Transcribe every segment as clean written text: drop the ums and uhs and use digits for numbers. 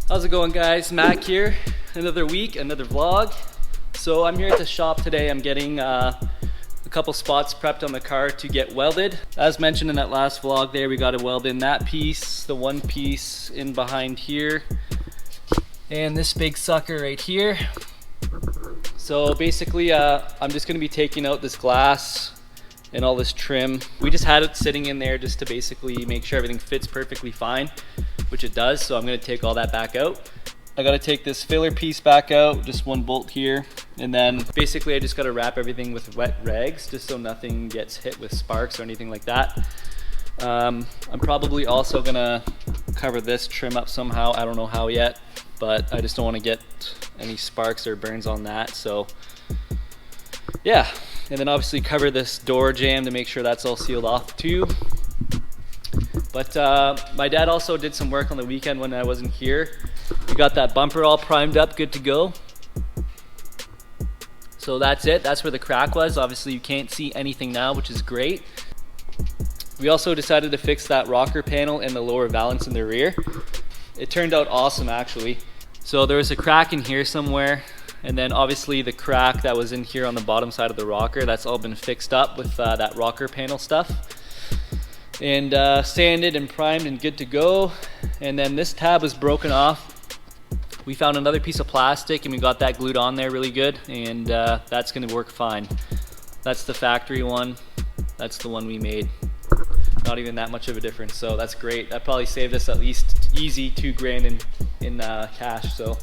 How's it going, guys? Mac here. Another week, another vlog. So I'm here at the shop today. I'm getting a couple spots prepped on the car to get welded. As mentioned in that last vlog there, we got to weld in that piece, the one piece in behind here, and this big sucker right here. So basically I'm just going to be taking out this glass and all this trim. We just had it sitting in there just to basically make sure everything fits perfectly fine, which it does. So I'm going to take all that back out. I got to take this filler piece back out, just one bolt here, and then basically I just got to wrap everything with wet rags just so nothing gets hit with sparks or anything like that. I'm probably also gonna cover this trim up somehow. I don't know how yet, but I just don't want to get any sparks or burns on that. So yeah, and then obviously cover this door jamb to make sure that's all sealed off too. But my dad also did some work on the weekend when I wasn't here. We got that bumper all primed up, good to go. So that's it. That's where the crack was. Obviously you can't see anything now, which is great. We also decided to fix that rocker panel and the lower valance in the rear. It turned out awesome, actually. So there was a crack in here somewhere, and then obviously the crack that was in here on the bottom side of the rocker, that's all been fixed up with that rocker panel stuff. And sanded and primed and good to go. And then this tab was broken off. We found another piece of plastic and we got that glued on there really good, and that's gonna work fine. That's the factory one. That's the one we made. Not even that much of a difference, so that's great. That probably saved us at least easy $2 grand in cash, so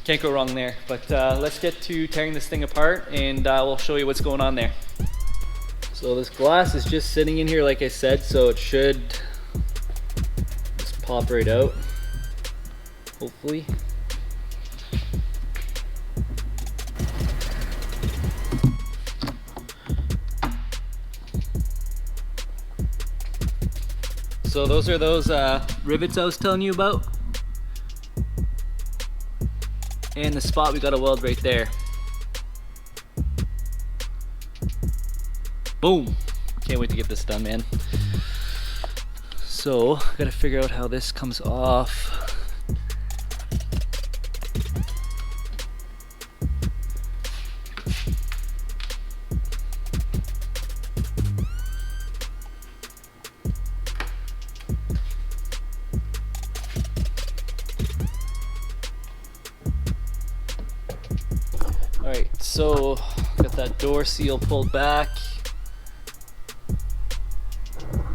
can't go wrong there. But let's get to tearing this thing apart, and we'll show you what's going on there. So this glass is just sitting in here like I said, so it should just pop right out, hopefully. So those are those rivets I was telling you about, and the spot we got to weld right there. Boom! Can't wait to get this done, man. So, gotta figure out how this comes off. Alright, so got that door seal pulled back.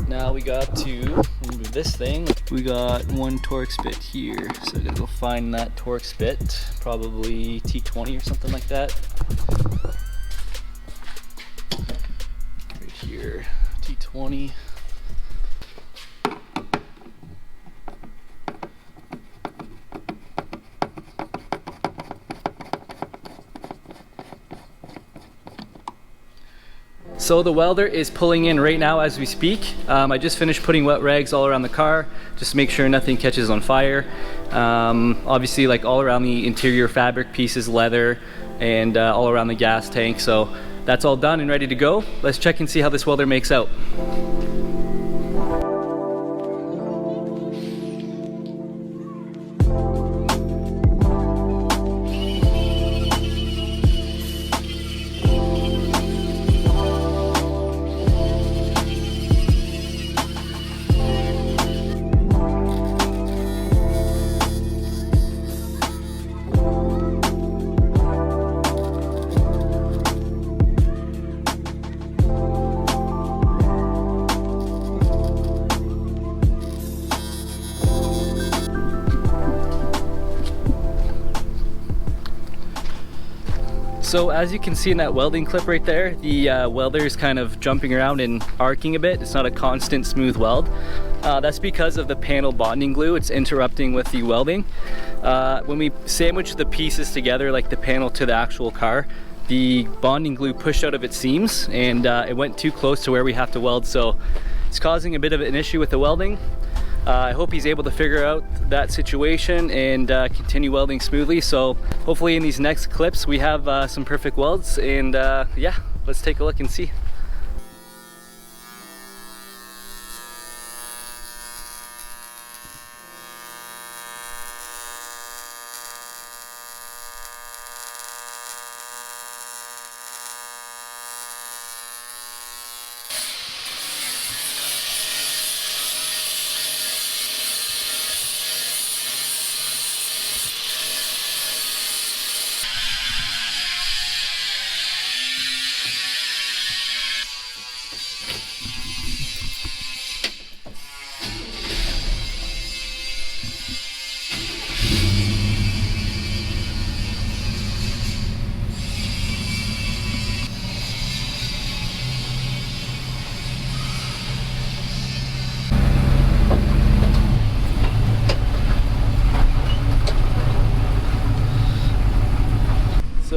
Now we got to remove this thing. We got one Torx bit here, so I gotta go find that Torx bit, probably T20 or something like that. Right here, T20. So the welder is pulling in right now as we speak. I just finished putting wet rags all around the car just to make sure nothing catches on fire. Obviously, like all around the interior fabric pieces, leather, and all around the gas tank. So that's all done and ready to go. Let's check and see how this welder makes out. So as you can see in that welding clip right there, the welder is kind of jumping around and arcing a bit. It's not a constant smooth weld. That's because of the panel bonding glue. It's interrupting with the welding. When we sandwich the pieces together, like the panel to the actual car, the bonding glue pushed out of its seams and it went too close to where we have to weld. So it's causing a bit of an issue with the welding. I hope he's able to figure out that situation and continue welding smoothly. So hopefully in these next clips we have some perfect welds, and yeah, let's take a look and see.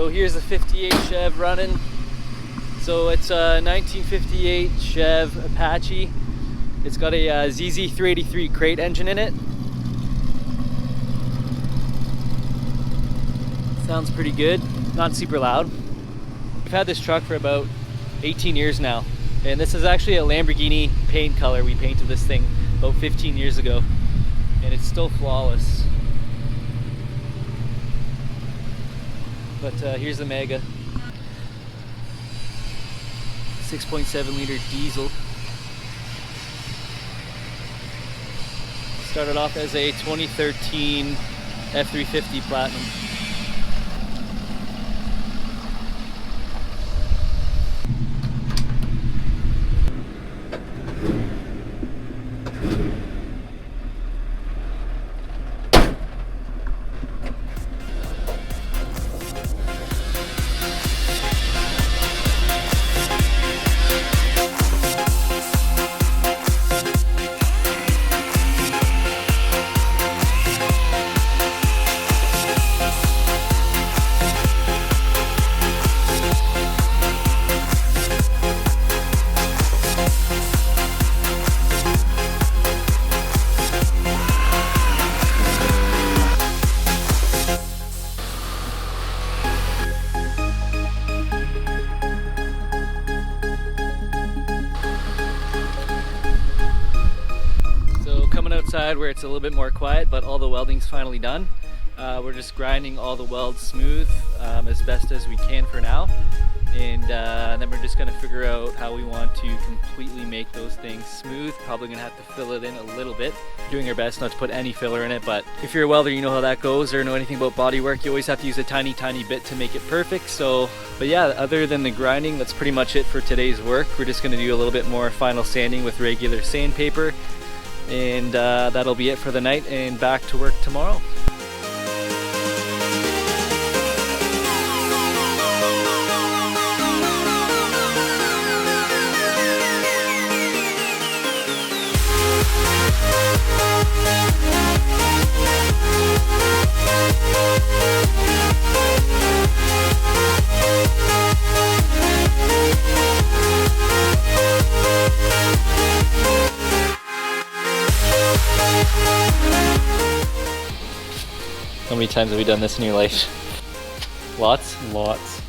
So here's the 58 Chev running. So it's a 1958 Chev Apache. It's got a ZZ383 crate engine in it. Sounds pretty good, not super loud. We've had this truck for about 18 years now. And this is actually a Lamborghini paint color. We painted this thing about 15 years ago. And it's still flawless. But here's the Mega. 6.7 liter diesel. Started off as a 2013 F350 Platinum. Outside where it's a little bit more quiet, but all the welding's finally done. We're just grinding all the welds smooth as best as we can for now, and then we're just going to figure out how we want to completely make those things smooth. Probably going to have to fill it in a little bit. Doing our best not to put any filler in it, but if you're a welder, you know how that goes, or know anything about body work, you always have to use a tiny bit to make it perfect. So, but yeah, other than the grinding, that's pretty much it for today's work. We're just going to do a little bit more final sanding with regular sandpaper. And that'll be it for the night, and back to work tomorrow. How many times have we done this in your life? Lots? Lots.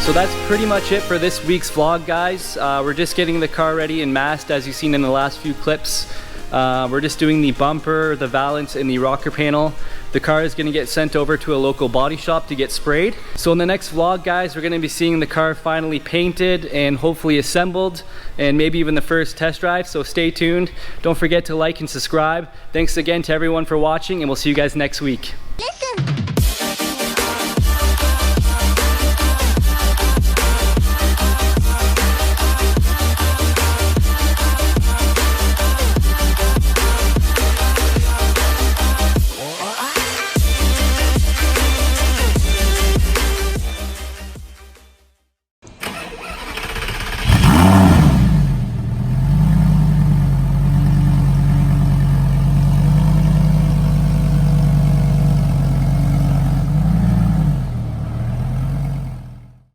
So that's pretty much it for this week's vlog, guys. We're just getting the car ready and masked, as you've seen in the last few clips. We're just doing the bumper, the valance, and the rocker panel. The car is going to get sent over to a local body shop to get sprayed. So in the next vlog, guys, we're going to be seeing the car finally painted and hopefully assembled, and maybe even the first test drive. So stay tuned. Don't forget to like and subscribe. Thanks again to everyone for watching, and we'll see you guys next week.